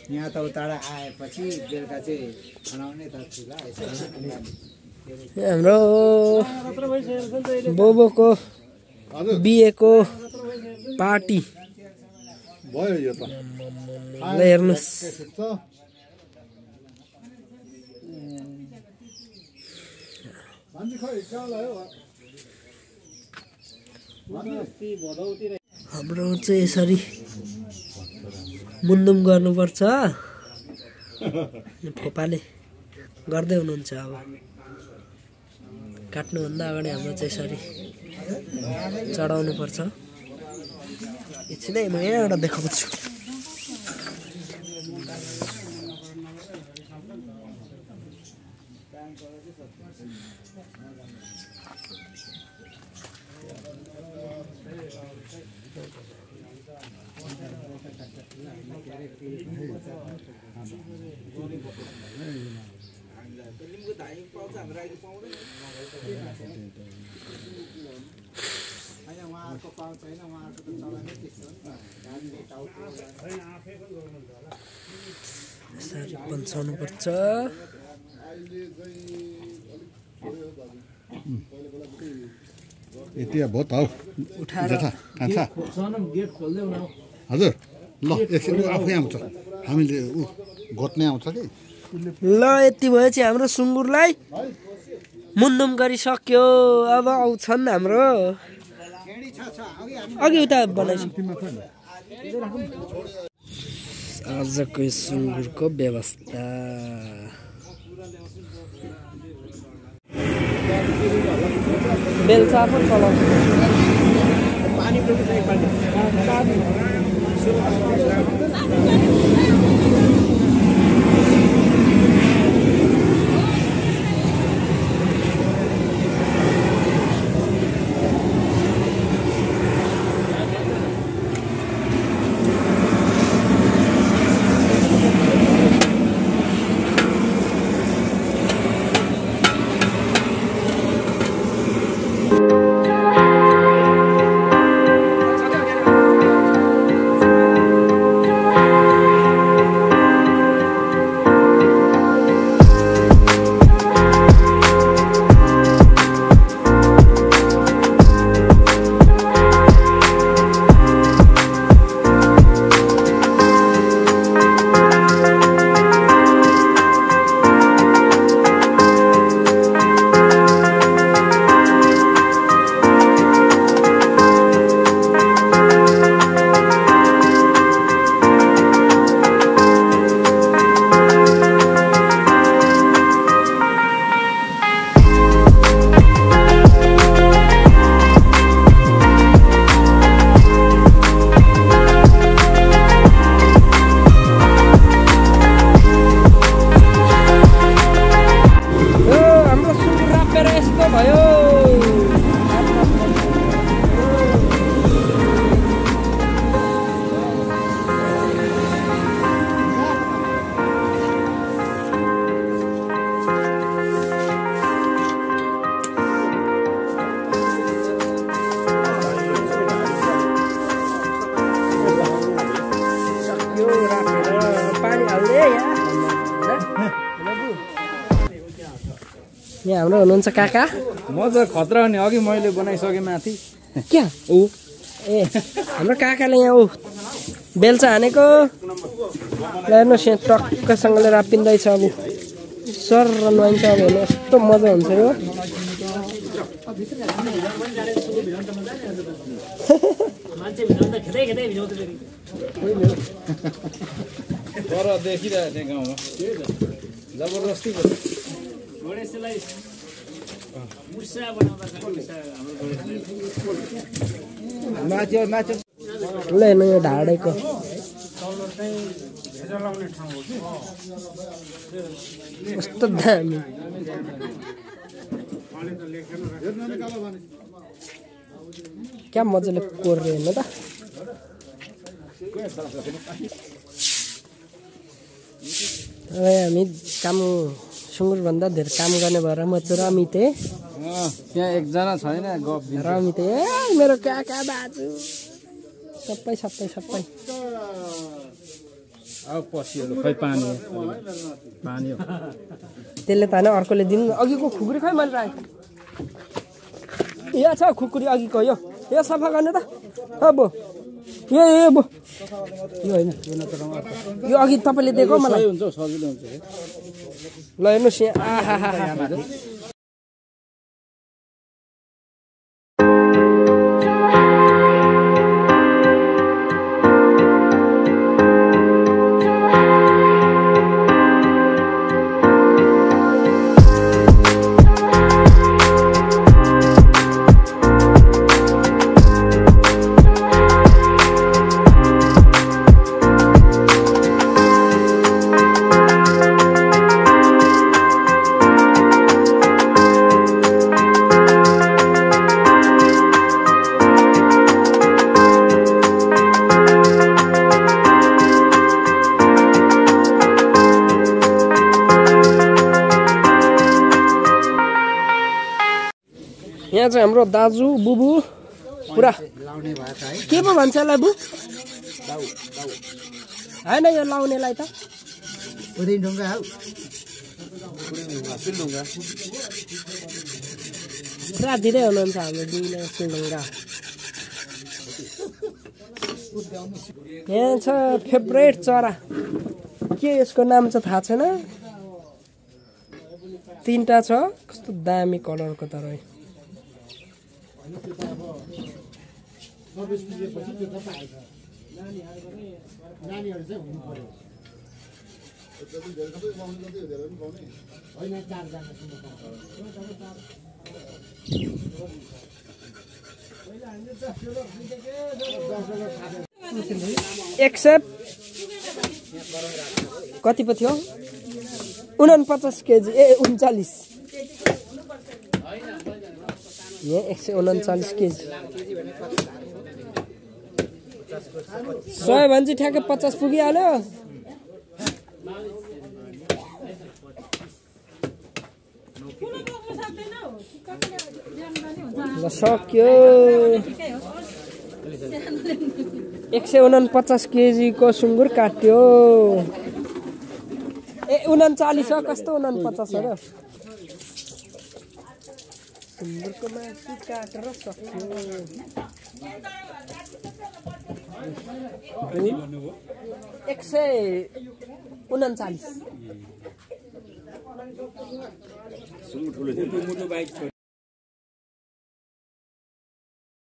यहाँ त उताबाट आएपछि बेलुका चाहिँ बनाउने त चुला हाम्रो बोबोको बिहेको पार्टी भयो यो त ल हेर्नुस् हाम्रो चाहिँ यसरी मुन्दुम गर्नुपर्छ फोपाले गर्दै हुनुहुन्छ अब काट्नुभन्दा अगाडि हाम्रो चाहिँ यसरी चढाउनु पर्छ एकछिनै म यहाँबाट देखाउँछु यसरी पन्साउनु पर्छ यति भयो त हौ उठाएर कान्छा हजुर ल एकछिन आफै आउँछ हामीले घोट्ने आउँछ कि ल यति भयो चाहिँ हाम्रो सुँगुरलाई मुन्दुम गरिसक्यो अब आउँछन् हाम्रो अघि उता बनाइसक्यो आजको सुँगुरको व्यवस्था बेलचा पनि चलाउँछ यहाँ हाम्रो हुनुहुन्छ काका म त खतरा नि अघि मैले बनाइसकेँ माथि क्या ऊ ए हाम्रो काकाले यहाँ ऊ बेलचा हानेको ल हेर्नुहोस् यहाँ टक्कसँगले रापिँदैछ अब सर नुहाइन्छ अब हेर्नु यस्तो मजा हुन्छ यो पर देखिरहेको थिएँ गाउँमा जबरजस्ती ल हेर्नु यो ढाडेको कस्तो दामी क्या मजाले कोर्ने हेर्नु त हामी काम सुँगुरभन्दा धेरै काम गर्ने भएर म चाहिँ रमिते त्यहाँ एकजना छैन रमिते ए मेरो काका दाजु सबै सबै सबै अब पसियो खै पानी पानी हो त्यसले ताने अर्कोले दिनु अघिको खुकुरी खै मैले राखेँ यहाँ छ खुकुरी अघिको यो सफा गर्ने त अब यो बो यो होइन यो अघि तपाईँले दिएको मलाई हुन्छ सजिलो हुन्छ ल हेर्नुहोस् यहाँ आहा यहाँ चाहिँ हाम्रो दाजु बुबु पुरा लाउने भात है के पो भन्छ यसलाई बु होइन यो लाउनेलाई त पुरै ढुङ्गा हौ पुरा दिँदै हुनुहुन्छ हाम्रो दिने सिलढुङ्गा यहाँ छ फेभरेट चरा के यसको नाम चाहिँ थाहा छैन 3टा छ कस्तो दामी कलरको त रह्यो एक्सेप्ट कति पो थियो 49 केजी ए 39 यहाँ 139 केजी 100 भने चाहिँ ठ्याक्कै 50 पुगिहाल्यो ल सक्यो 149 केजीको सुँगुर काट्यो ए 39 हो कस्तो 49 हो र सुँगुरको मासु काटेर सक्यो 139